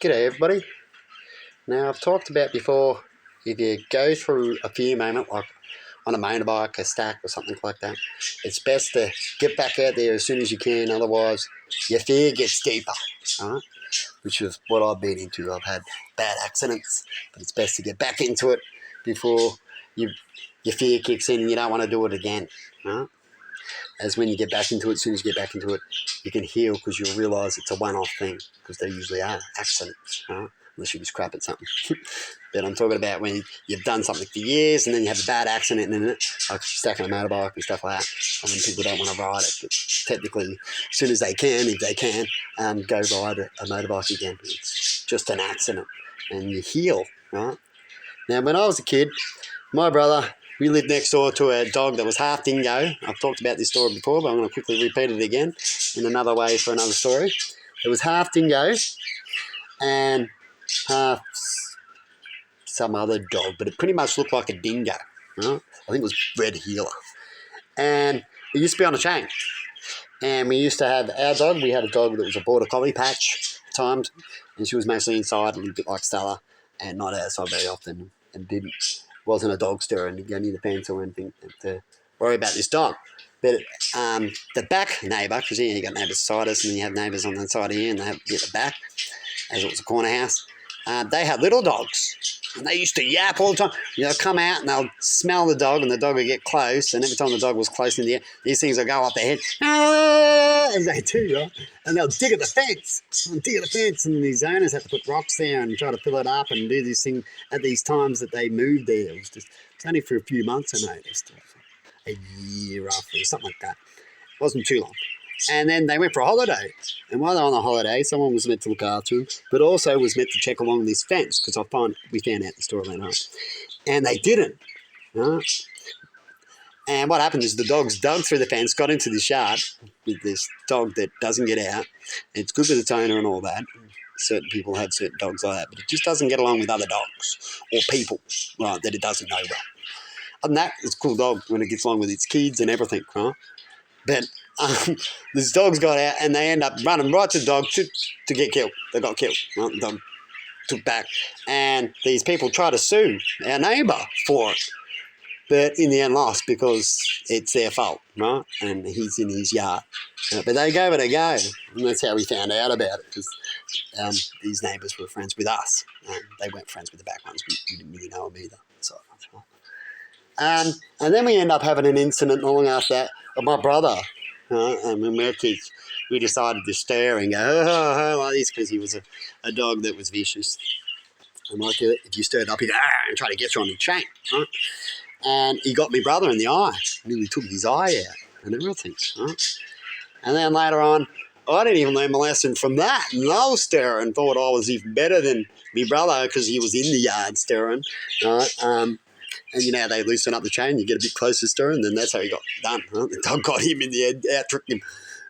G'day everybody. Now I've talked about before, if you go through a fear moment like on a motorbike, a stack or something like that, it's best to get back out there as soon as you can, otherwise your fear gets deeper, right? Which is what I've been into. I've had bad accidents, but it's best to get back into it before your fear kicks in and you don't want to do it again, right? As when you get back into it, as soon as you get back into it, you can heal because you'll realise it's a one-off thing, because they usually are accidents, right? Unless you was crap at something. But I'm talking about when you've done something for years and then you have a bad accident in it, like stacking a motorbike and stuff like that. I mean, people don't want to ride it, but technically, as soon as they can, if they can, go ride a motorbike again. It's just an accident and you heal, right? Now, when I was a kid, my brother, we lived next door to a dog that was half dingo. I've talked about this story before, but I'm going to quickly repeat it again in another way for another story. It was half dingo and half some other dog, but it pretty much looked like a dingo. Right? I think it was red heeler. And it used to be on a chain. And we used to have our dog. We had a dog that was a border collie patch at times, and she was mostly inside, a little bit like Stella, and not outside very often, and wasn't a dog stirrer and didn't go near the fence or anything to worry about this dog. But the back neighbour, because you got neighbours beside us and then you have neighbours on the side of you and they have at the back, as it was a corner house, they had little dogs. And they used to yap all the time. They'll come out and they'll smell the dog and the dog will get close. And every time the dog was close in the air, these things will go up their head. As they do, right? And they'll dig at the fence. And these owners have to put rocks there and try to fill it up and do this thing at these times that they moved there. It's only for a few months, I noticed. A year roughly, something like that. It wasn't too long. And then they went for a holiday. And while they were on the holiday, someone was meant to look after them, but also was meant to check along this fence, because we found out the story went home. And they didn't. Right? And what happened is the dogs dug through the fence, got into this yard with this dog that doesn't get out. It's good with its owner and all that. Certain people have certain dogs like that, but it just doesn't get along with other dogs or people, right, that it doesn't know well. Other than that, it's a cool dog when it gets along with its kids and everything, right? But these dogs got out and they end up running right to the dog to get killed. They got killed. Right? The dog took back. And these people try to sue our neighbour for it. But in the end lost because it's their fault, right? And he's in his yard. But they gave it a go. And that's how we found out about it, because these neighbours were friends with us. They weren't friends with the back ones. We didn't really know them either. So, and then we end up having an incident long after that of my brother. And when we were kids, we decided to stare and go, like this, because he was a dog that was vicious. And like if you stirred up, he'd and try to get you on the chain. Right? And he got my brother in the eye. Nearly took his eye out and everything. Right? And then later on, I didn't even learn my lesson from that. And I was staring and thought I was even better than my brother because he was in the yard staring. Right? And you know how they loosen up the chain, you get a bit closer to her, and then that's how he got done. Right? The dog got him in the head, out-tricked him.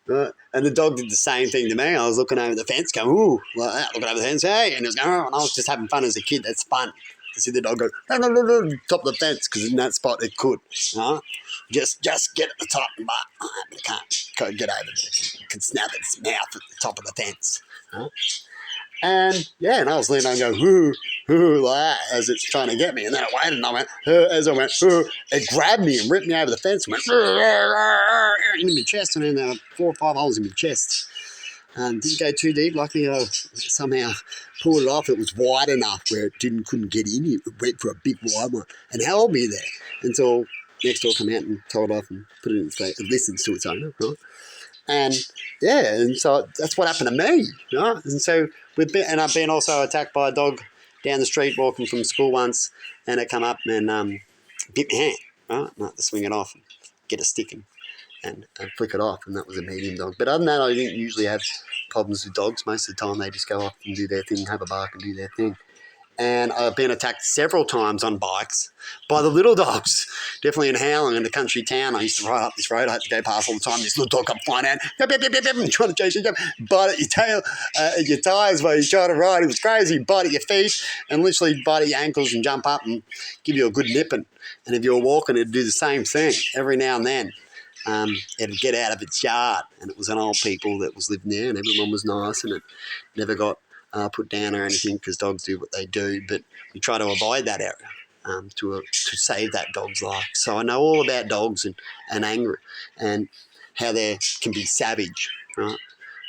Right? And the dog did the same thing to me. I was looking over the fence going, ooh, like that, looking over the fence, hey, and he was going, oh, and I was just having fun as a kid. That's fun to see the dog go, top of the fence, because in that spot it could. Right? Just get at the top, but it can't get over there. It can snap its mouth at the top of the fence. Right? And yeah, and I was leaning on going, like that, as it's trying to get me. And then I waited and I went, as I went, it grabbed me and ripped me over the fence and went, into my chest. And then there were 4 or 5 holes in my chest. And didn't go too deep. Luckily, I somehow pulled it off. It was wide enough where it couldn't get in. It went for a big wide one and held me there until next door came out and tore it off and put it in its face. It listens to its owner, right? And yeah, and so that's what happened to me, right? And so I've been also attacked by a dog down the street walking from school once, and it come up and bit my hand, right? And I had to swing it off and get a stick and flick it off, and that was a medium dog. But other than that, I didn't usually have problems with dogs. Most of the time, they just go off and do their thing, have a bark and do their thing. And I've been attacked several times on bikes by the little dogs. Definitely in Howling, in the country town. I used to ride up this road. I had to go past all the time. This little dog come flying out, and trying to chase you, bite at your tail, at your tyres while you're trying to ride. It was crazy. Bite at your feet and literally bite at your ankles and jump up and give you a good nipping. And if you were walking, it'd do the same thing every now and then. It'd get out of its yard, and it was an old people that was living there, and everyone was nice, and it never got put down or anything, because dogs do what they do, but we try to avoid that area to save that dog's life. So I know all about dogs and anger and how they can be savage, right?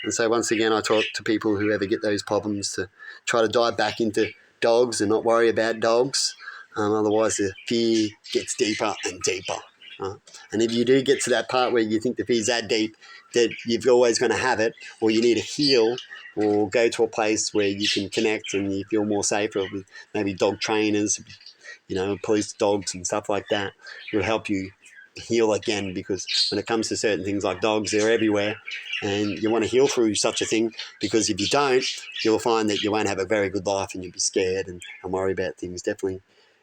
And so once again, I talk to people who ever get those problems to try to dive back into dogs and not worry about dogs. Otherwise, the fear gets deeper and deeper. Right? And if you do get to that part where you think the fear's that deep that you're always going to have it, or you need to heal, or go to a place where you can connect and you feel more safer with maybe dog trainers, police dogs and stuff like that, will help you heal again. Because when it comes to certain things like dogs, they're everywhere, and you want to heal through such a thing, because if you don't, you'll find that you won't have a very good life and you'll be scared and worry about things. Definitely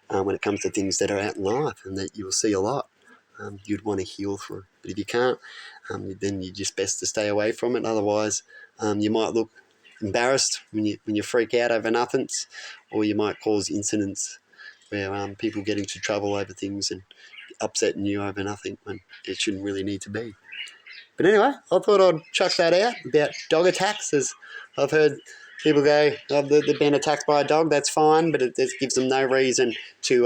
when it comes to things that are out in life and that you'll see a lot, you'd want to heal through. But if you can't, then you're just best to stay away from it. Otherwise, you might look embarrassed when you freak out over nothings, or you might cause incidents where people get into trouble over things and upsetting you over nothing when it shouldn't really need to be. But anyway, I thought I'd chuck that out about dog attacks, as I've heard people go, oh, they've been attacked by a dog, that's fine, but it gives them no reason to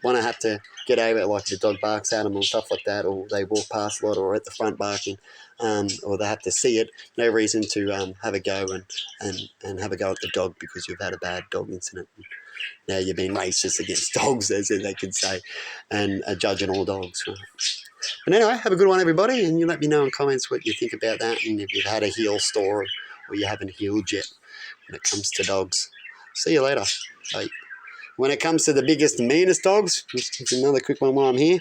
want to have to get over it, like if a dog barks at them or stuff like that, or they walk past a lot or at the front barking, or they have to see it. No reason to have a go and have a go at the dog because you've had a bad dog incident. Now you're being racist against dogs, as they could say, and judging all dogs. Right? But anyway, have a good one, everybody, and you let me know in comments what you think about that, and if you've had a heal story or you haven't healed yet when it comes to dogs. See you later. Bye. When it comes to the biggest and meanest dogs, just another quick one while I'm here.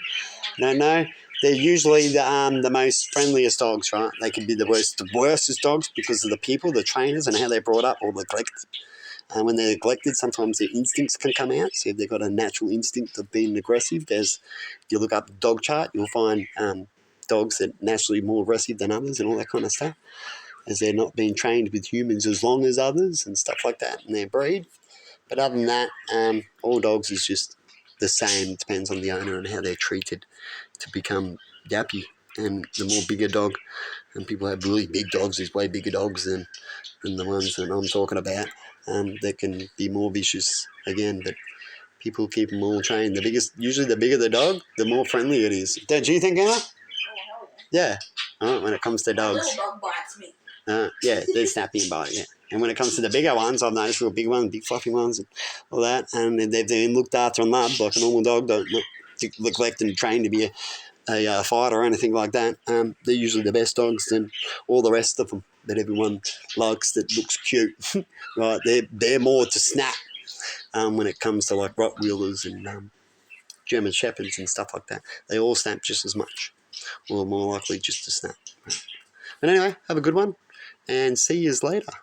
No, they're usually the most friendliest dogs, right? They can be the worstest dogs because of the people, the trainers, and how they're brought up or neglected. And when they're neglected, sometimes their instincts can come out. So if they've got a natural instinct of being aggressive, if you look up the dog chart, you'll find dogs that are naturally more aggressive than others and all that kind of stuff, as they're not being trained with humans as long as others and stuff like that in their breed. But other than that, all dogs is just the same. It depends on the owner and how they're treated to become yappy. And the more bigger dog, and people have really big dogs, there's way bigger dogs than the ones that I'm talking about, that can be more vicious again. But people keep them all trained. Usually the bigger the dog, the more friendly it is. Don't you think, Anna? Oh, hell yeah. Yeah. When it comes to dogs. A little dog bites me. Yeah, they're snappy and bite, yeah. And when it comes to the bigger ones, I've noticed real big ones, big fluffy ones and all that, and they've been looked after and loved like a normal dog, don't neglect and trained to be a fighter or anything like that. They're usually the best dogs than all the rest of them that everyone likes that looks cute. Right? They're more to snap when it comes to like Rottweilers and German Shepherds and stuff like that. They all snap just as much, or more likely just to snap. But anyway, have a good one, and see yous later.